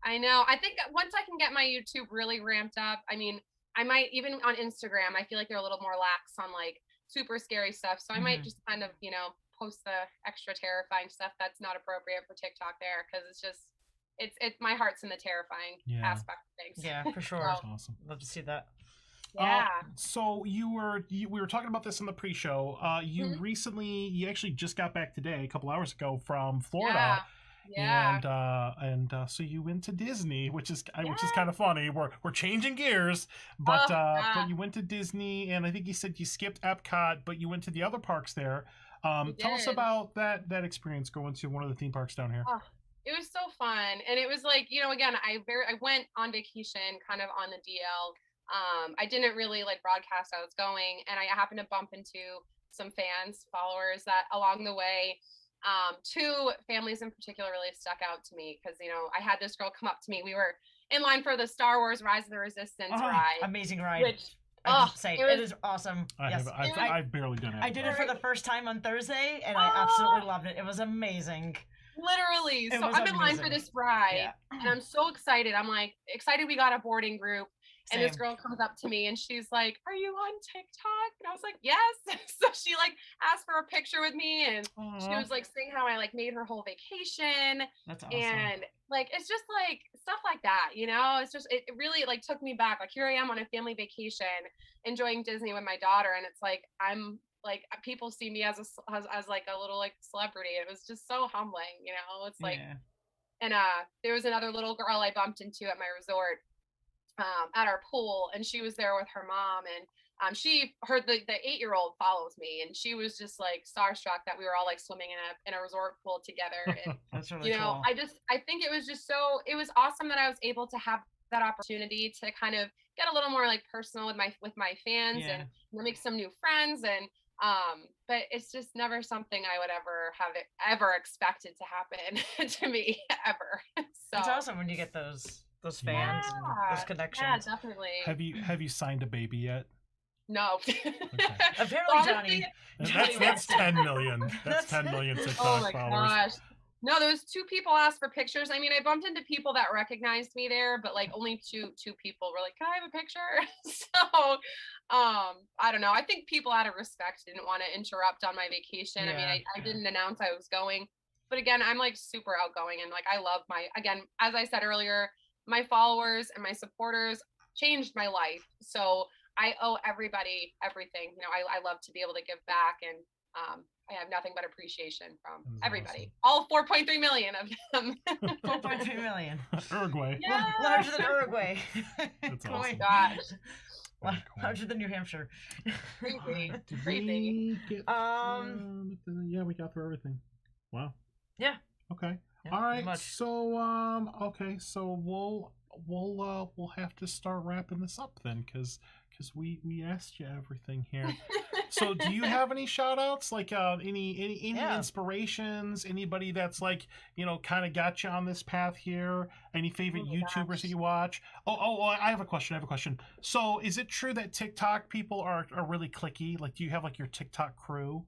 I know. I think once I can get my YouTube really ramped up, I mean, I might even on Instagram, I feel like they're a little more lax on like super scary stuff. So I might just kind of, post the extra terrifying stuff that's not appropriate for TikTok there, because it's my heart's in the terrifying aspect of things. Yeah, for sure. That's awesome. Love to see that. Yeah. So we were talking about this in the pre-show. You actually just got back today, a couple hours ago, from Florida. Yeah. And so you went to Disney, which is kind of funny. We're changing gears, but you went to Disney, and I think you said you skipped Epcot, but you went to the other parks there. Tell us about that experience going to one of the theme parks down here. It was so fun, and it was like again, I went on vacation, kind of on the DL. I didn't really like broadcast I was going, and I happened to bump into some followers that along the way. Two families in particular really stuck out to me because I had this girl come up to me. We were in line for the Star Wars Rise of the Resistance ride. Amazing ride. Which it is awesome. I've barely done it. I did it for the first time on Thursday, and I absolutely loved it. It was amazing. Literally. So I'm in line for this ride, and I'm so excited. I'm like excited we got a boarding group. Same. And this girl comes up to me and she's like, "Are you on TikTok?" And I was like, "Yes." So she like asked for a picture with me, and she was like saying how I like made her whole vacation. That's awesome. And like it's just like stuff like that, It's just it really like took me back. Like here I am on a family vacation, enjoying Disney with my daughter, and it's like I'm like people see me as like a little like celebrity. It was just so humbling, It's like, and there was another little girl I bumped into at my resort. At our pool, and she was there with her mom, and she heard the 8-year-old follows me, and she was just like starstruck that we were all like swimming in a resort pool together. And that's really cool. I think it was just it was awesome that I was able to have that opportunity to kind of get a little more like personal with my fans and make some new friends, and but it's just never something I would ever expected to happen to me ever. So it's awesome when you get those fans and those connections. Yeah, definitely. Have you signed a baby yet? No. Okay. Apparently, Johnny. That's 10 million. That's 10 million TikTok Oh my followers. gosh. No, there was 2 people asked for pictures. I mean, I bumped into people that recognized me there, but like only two people were like, "Can I have a picture?" So, I don't know. I think people out of respect didn't want to interrupt on my vacation. I mean, I didn't announce I was going, but again, I'm like super outgoing and like I love again, as I said earlier, my followers and my supporters changed my life. So I owe everybody everything. You know, I love to be able to give back, and I have nothing but appreciation from everybody. Awesome. All 4.3 million of them. 4.3 million. Uruguay. Yeah. Larger than Uruguay. That's awesome. Oh my gosh. Cool. Larger than New Hampshire. Crazy. Did Crazy. we get, yeah, we got through everything. Wow. Yeah. Okay. Yeah, all right. much. So okay. So we'll have to start wrapping this up then, because we asked you everything here. So do you have any shout outs, like any inspirations, anybody that's like, you know, kind of got you on this path here, any favorite YouTubers that you watch? Oh, I have a question. So is it true that TikTok people are really cliquey? Like, do you have like your TikTok crew?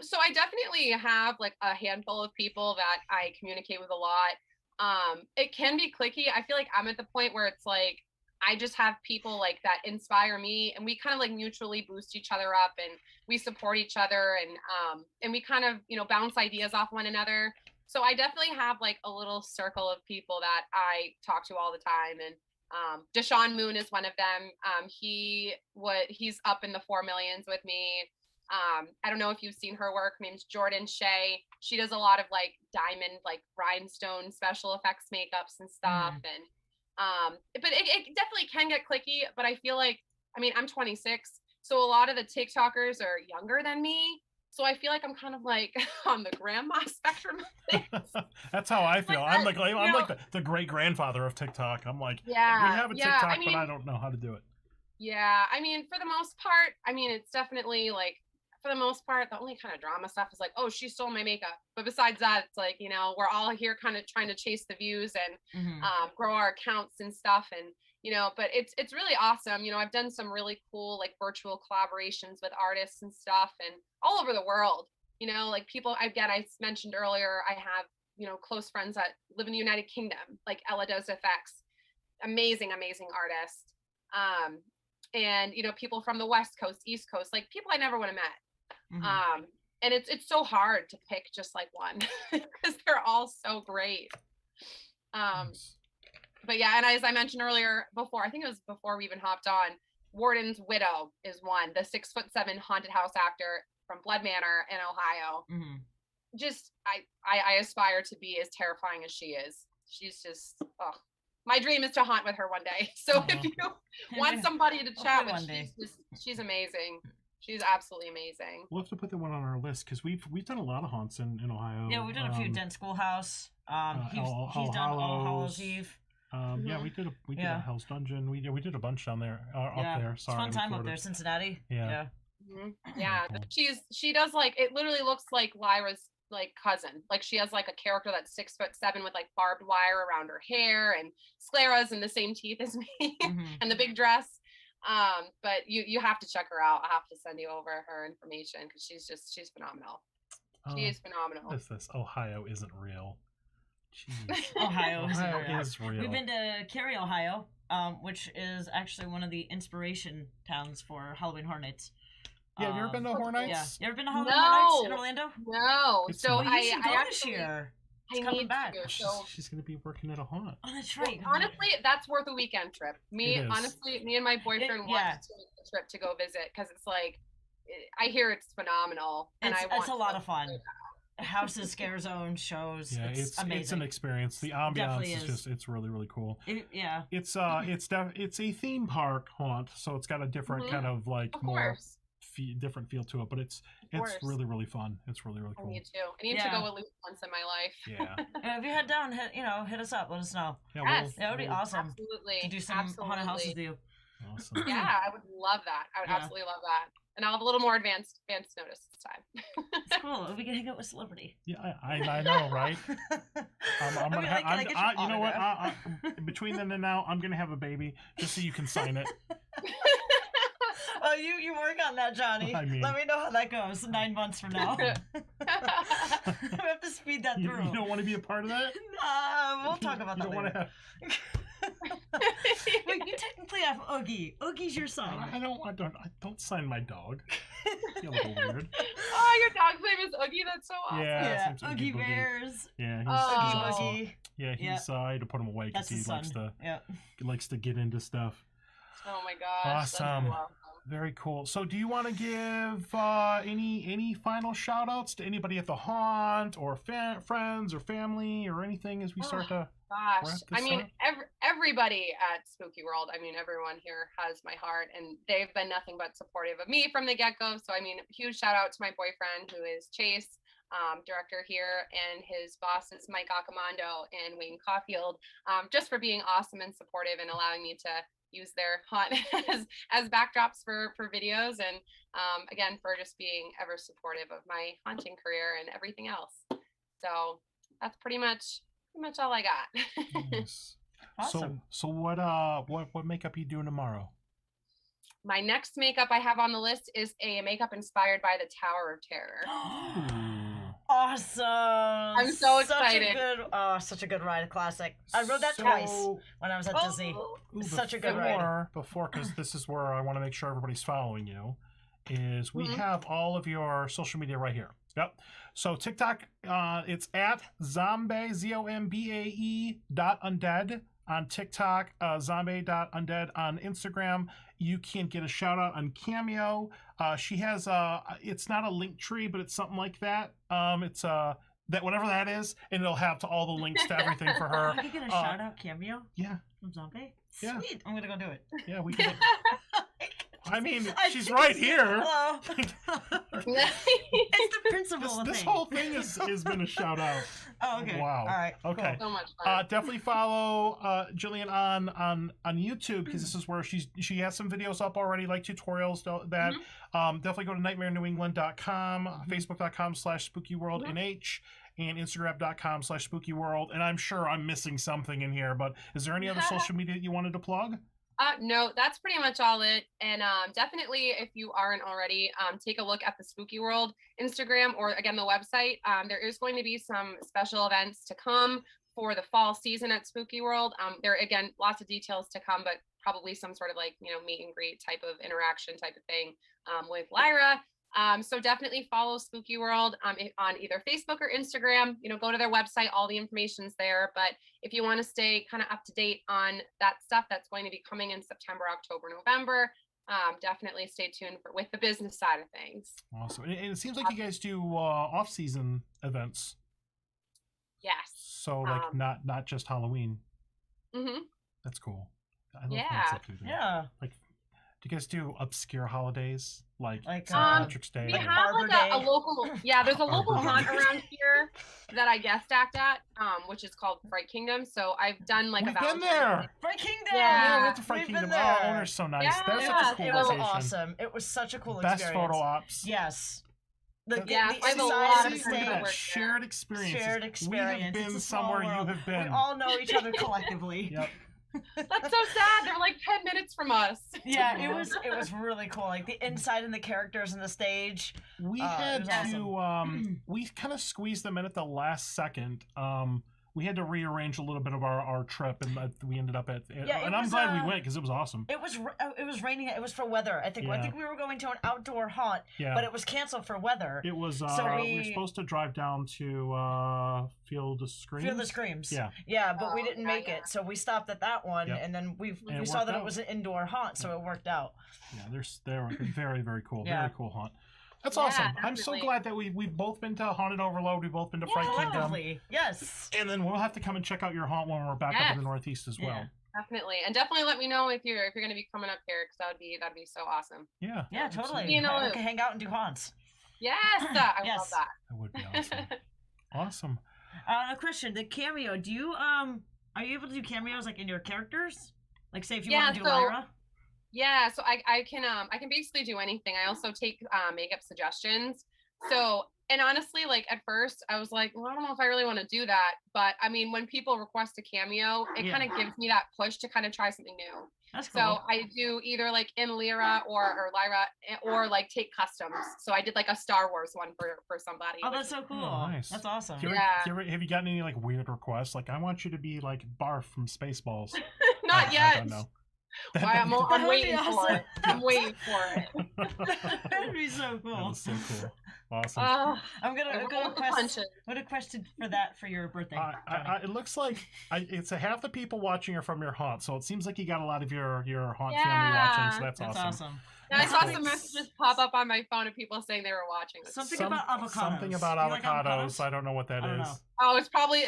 So I definitely have like a handful of people that I communicate with a lot. It can be cliquey. I feel like I'm at the point where it's like I just have people like that inspire me, and we kind of like mutually boost each other up, and we support each other, and we kind of, you know, bounce ideas off one another. So I definitely have like a little circle of people that I talk to all the time, and Deshaun Moon is one of them. He's up in the 4 millions with me. I don't know if you've seen her work. Her name's Jordan Shea. She does a lot of like diamond, like rhinestone special effects makeups and stuff. And but it definitely can get cliquey. But I feel like, I mean, I'm 26, so a lot of the TikTokers are younger than me. So I feel like I'm kind of like on the grandma spectrum of things. That's how I feel. Like I'm like the great grandfather of TikTok. I'm like, yeah, we have a TikTok, I mean, but I don't know how to do it. Yeah, I mean, for the most part, I mean, it's definitely like, for the most part, the only kind of drama stuff is like, oh, she stole my makeup. But besides that, it's like, you know, we're all here kind of trying to chase the views and grow our accounts and stuff. And, you know, but it's really awesome. You know, I've done some really cool like virtual collaborations with artists and stuff, and all over the world. You know, like people, I mentioned earlier, I have, you know, close friends that live in the United Kingdom, like Ella Does FX, amazing artist. And, you know, people from the West Coast, East Coast, like people I never would have met. And it's so hard to pick just like one because they're all so great. But yeah, and as I mentioned earlier before, I think it was before we even hopped on, Warden's Widow is one, the 6'7" haunted house actor from Blood Manor in Ohio. Just, I aspire to be as terrifying as she is. She's just, my dream is to haunt with her one day. So if you want somebody to chat with, she's amazing. She's absolutely amazing. We'll have to put that one on our list, because we've done a lot of haunts in Ohio. Yeah, we've done a few. Dent Schoolhouse. He's done All Hallows Eve. Yeah, we did a Hell's Dungeon. We did a bunch down there, up there. Sorry, it's a fun time up there, Cincinnati. Yeah. Yeah, she does like, it literally looks like Lyra's like cousin. Like she has like a character that's 6'7" with like barbed wire around her hair, and scleras and the same teeth as me, and the big dress. But you have to check her out. I have to send you over her information, because she's phenomenal. She is phenomenal. What is this? Ohio isn't real. Jeez. Ohio is real. We've been to Cary, Ohio, which is actually one of the inspiration towns for Halloween Horror Nights. Yeah, have you ever been to Horror Nights? Yeah. You ever been to Halloween Horror Nights in Orlando? No. So I actually this year. I need back. She's gonna be working at a haunt. Oh, that's right. Well, honestly, that's worth a weekend trip. Me and my boyfriend want to take a trip to go visit, because it's like, I hear it's phenomenal, and it's a lot of fun. Houses, scare zone shows. Yeah, it's amazing. It's an experience. The ambiance is just, it's really, really cool. It's a theme park haunt, so it's got a different kind of like more different feel to it, but it's really, really fun. It's really, really cool. I need to go at least once in my life. Yeah. If you head down, hit us up. Let us know. Yeah, that would be awesome. Absolutely. To do some haunted houses with you. Awesome. Yeah, I would love that. I would absolutely love that. And I'll have a little more advanced notice this time. It's cool. We can hang out with celebrity. Yeah, I know, right? You know what? Between then and now, I'm gonna have a baby just so you can sign it. you work on that, Johnny. I mean, let me know how that goes 9 months from now. I have to speed that through. You don't want to be a part of that? We'll talk about that later. Have... Wait, you technically have Oogie. Oogie's your son. I don't sign my dog. You're a little weird. Oh, your dog's name is Oogie. That's so awesome. Yeah, Oogie Bears. Yeah, he's Oogie awesome. Yeah, he's I had to put him away because he likes to get into stuff. Oh my gosh. Awesome. That's awesome. Very cool. So do you want to give any final shout outs to anybody at the haunt or friends or family or anything as we start to wrap this up? Everybody at Spooky World, everyone here has my heart, and they've been nothing but supportive of me from the get-go. So huge shout out to my boyfriend, who is Chase, director here, and his bosses Mike Accomando and Wayne Caulfield, just for being awesome and supportive and allowing me to use their haunt as backdrops for videos, and again, for just being ever supportive of my haunting career and everything else. So that's pretty much all I got. Nice. Awesome. So what makeup are you doing tomorrow? My next makeup I have on the list is a makeup inspired by the Tower of Terror. Awesome! I'm so excited. Such a good ride, a classic. I rode that twice when I was at Disney. Such a good ride. Before, because this is where I want to make sure everybody's following you, is we have all of your social media right here. Yep. So TikTok, it's at ZOMBAE, ZOMBAE .undead on TikTok, ZOMBAE.undead on Instagram. You can get a shout out on Cameo. She has it's not a link tree, but it's something like that. It's that whatever that is, and it'll have to all the links to everything for her. Can you get a shout out Cameo? Yeah. From ZOMBAE? Yeah. Sweet. I'm gonna go do it. Yeah, we can. She's right here. Hello. It's the principle. This whole thing has been a shout out. Oh, okay. Wow. All right. Okay. Cool. So much fun. Definitely follow Jillian on YouTube, because this is where she has some videos up already, like tutorials that. Definitely go to nightmarenewengland.com, facebook.com/spookyworldnh, and instagram.com/spookyworld. And I'm sure I'm missing something in here, but is there any other social media that you wanted to plug? No, that's pretty much all it. And definitely, if you aren't already, take a look at the Spooky World Instagram, or again, the website. There is going to be some special events to come for the fall season at Spooky World. There are, again, lots of details to come, but probably some sort of meet and greet type of interaction type of thing with Lyra. So definitely follow Spooky World on either Facebook or Instagram. Go to their website, all the information's there. But if you want to stay kind of up to date on that stuff that's going to be coming in September, October, November, definitely stay tuned with the business side of things. Awesome. And it seems like you guys do off-season events. Yes. So not just Halloween. That's cool. I love concept of that. Yeah. Do you guys do obscure holidays like Patrick's Day? We have a local, there's a local haunt around here that I guest act at, which is called Fright Kingdom. So I've done We've been there. Fright Kingdom. Yeah, we went to Fright Kingdom. Oh, owner's so nice. Yeah. That's such a cool It was location. awesome. It was such a cool Best experience. photo ops. Yes. I have a lot of Look at that. Shared experience. Shared experience. We have been It's a somewhere small world. you have been. We all know each other collectively. Yep. That's so sad. They're like 10 minutes from us. Yeah, it was really cool. Like the inside and the characters and the stage. We had to we kind of squeezed them in at the last second. We had to rearrange a little bit of our trip, and we ended up at. And I'm glad we went because it was awesome. It was raining. It was for weather. I think we were going to an outdoor haunt, but it was canceled for weather. It was. So we were supposed to drive down to Field of Screams. Field of Screams. Yeah. Yeah, but we didn't make it, so we stopped at that one, and then we saw that it was an indoor haunt, so it worked out. Yeah, they're very, very cool. Very cool haunt. That's awesome. Definitely. I'm so glad that we've both been to Haunted Overload. We've both been to Fright Kingdom. Yes. And then we'll have to come and check out your haunt when we're back up in the Northeast as well. Definitely, and definitely let me know if you're going to be coming up here, because that'd be so awesome. Yeah. Yeah, totally. We can hang out and do haunts. Yes, I love that. That would be awesome. Awesome. Christian, the cameo. Do you are you able to do cameos in your characters? Like, say if you want to do Lyra. Yeah, so I can basically do anything. I also take makeup suggestions. So And honestly, like at first I was like, well, I don't know if I really want to do that. But I mean, when people request a cameo, it kind of gives me that push to kind of try something new. That's cool. So I do either like in Lyra or Lyra or like take customs. So I did like a Star Wars one for somebody. Oh, that's so cool. Oh, nice. That's awesome. Have you gotten any like weird requests? Like, I want you to be like Barf from Spaceballs. Not yet. I don't know. I'm waiting for it. I'm waiting for it. That'd be so cool. That is so cool. Awesome. I'm gonna request for that for your birthday. It looks like it's half the people watching are from your haunt, so it seems like you got a lot of your haunt family watching. So that's awesome. Yeah, I saw some messages pop up on my phone of people saying they were watching. Something about avocados. Something about avocados. Like I don't know what that is. Oh, it's probably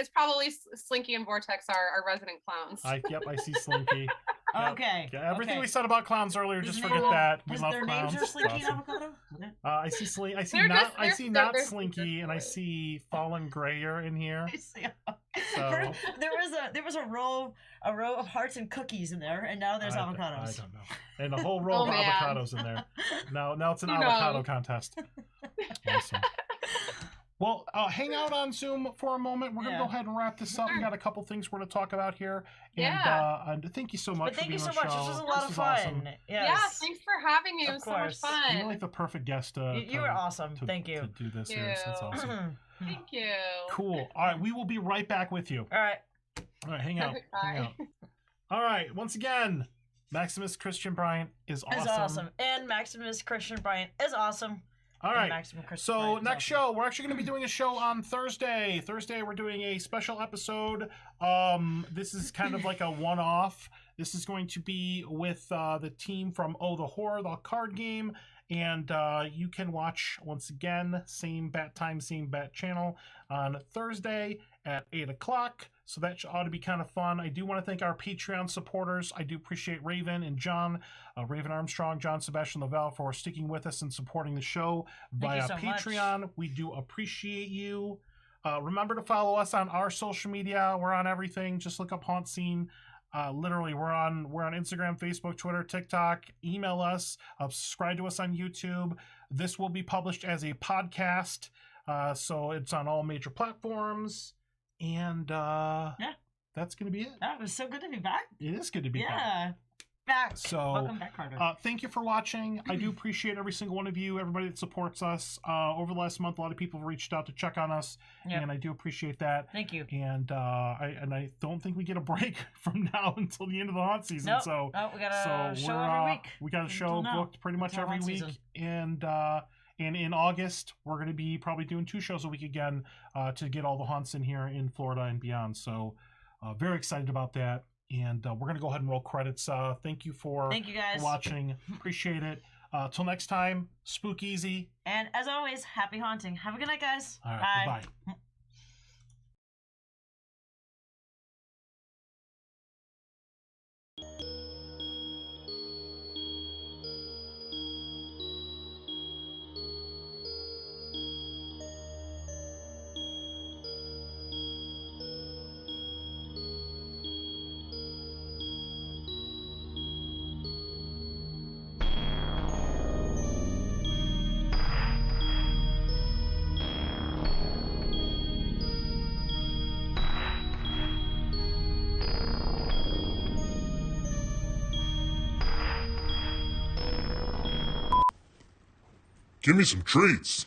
Slinky and Vortex are our resident clowns. Yep, I see Slinky. Yep. Okay. Yeah, everything we said about clowns earlier, just forget that. We love their clowns. Names are Slinky and Avocado? I see not Slinky, and I see Fallen Grayer in here. I see. So. There was a row of hearts and cookies in there, and now there's avocados. I don't know. And a whole row of avocados in there. Now it's an avocado contest. Awesome. Well, hang out on Zoom for a moment. We're going to go ahead and wrap this up. We got a couple things we're going to talk about here. And thank you so much for being on the show. This was a lot of fun. Awesome. Yes. Yeah, thanks for having me. It was so much fun. You're like the perfect guest. You were awesome. Thank you. To do this here. That's awesome. Thank you. Cool. All right, we will be right back with you. All right. Hang out. Hang out. All right, once again, Maximus Christian Bryant is awesome. Is awesome. And Maximus Christian Bryant is awesome. All right, so next show, we're actually going to be doing a show on Thursday. Thursday, we're doing a special episode. This is kind of like a one-off. This is going to be with the team from Oh the Horror, the card game. And you can watch, once again, same bat time, same bat channel on Thursday at 8 o'clock. So that ought to be kind of fun. I do want to thank our Patreon supporters. I do appreciate Raven and John, Raven Armstrong, John Sebastian Lavelle for sticking with us and supporting the show via Patreon. Much. We do appreciate you. Remember to follow us on our social media. We're on everything. Just look up HauntScene. Literally, we're on Instagram, Facebook, Twitter, TikTok. Email us. Subscribe to us on YouTube. This will be published as a podcast, so it's on all major platforms. And that's gonna be it. That was so good to be back. It is good to be back. So welcome back, Carter. Thank you for watching. I do appreciate every single one of you, everybody that supports us. Over the last month, a lot of people have reached out to check on us, and I do appreciate that. Thank you. And I don't think we get a break from now until the end of the haunt season. Nope. So we got a show every week. We got a show booked pretty much every week, and in August, we're going to be probably doing 2 shows a week again to get all the haunts in here in Florida and beyond. So very excited about that. And we're going to go ahead and roll credits. Thank you guys for watching. Appreciate it. Till next time, spook easy. And as always, happy haunting. Have a good night, guys. All right, bye. Give me some treats.